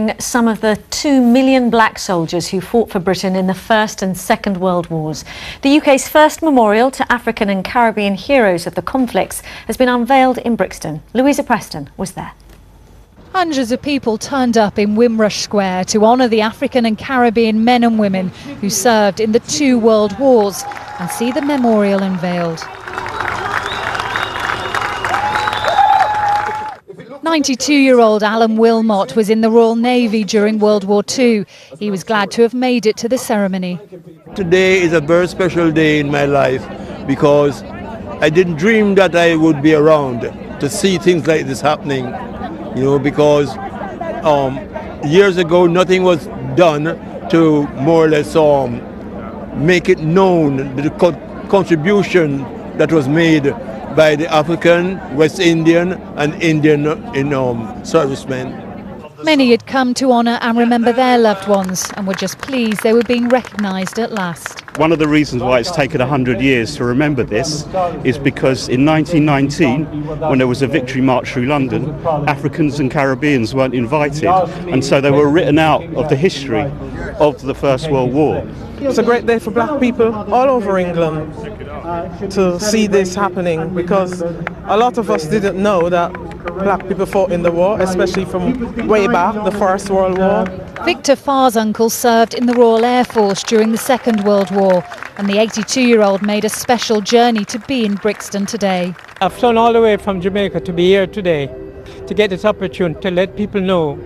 honouring some of the 2 million black soldiers who fought for Britain in the First and Second World Wars. The UK's first memorial to African and Caribbean heroes of the conflicts has been unveiled in Brixton. Louisa Preston was there. Hundreds of people turned up in Wimrush Square to honour the African and Caribbean men and women who served in the 2 world wars and see the memorial unveiled. 92-year-old Alan Wilmot was in the Royal Navy during World War II. He was glad to have made it to the ceremony. Today is a very special day in my life because I didn't dream that I would be around to see things like this happening, because years ago nothing was done to more or less make it known the contribution that was made by the African, West Indian and Indian servicemen. Many had come to honour and remember their loved ones and were just pleased they were being recognised at last. One of the reasons why it's taken 100 years to remember this is because in 1919, when there was a victory march through London, Africans and Caribbeans weren't invited, and so they were written out of the history of the First World War. It's a great day for black people all over England to see this happening, because a lot of us didn't know that black people fought in the war, especially from way back, the First World War. Victor Farr's uncle served in the Royal Air Force during the Second World War, and the 82-year-old made a special journey to be in Brixton today. I've flown all the way from Jamaica to be here today to get this opportunity to let people know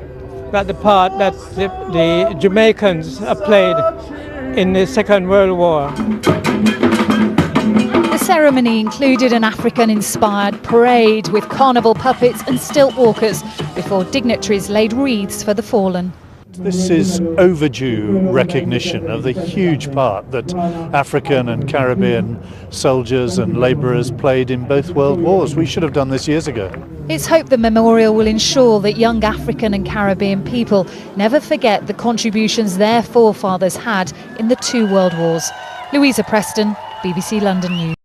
that the part that the Jamaicans have played in the Second World War. The ceremony included an African-inspired parade with carnival puppets and stilt walkers before dignitaries laid wreaths for the fallen. This is overdue recognition of the huge part that African and Caribbean soldiers and labourers played in both world wars. We should have done this years ago. It's hoped the memorial will ensure that young African and Caribbean people never forget the contributions their forefathers had in the 2 world wars. Louisa Preston, BBC London News.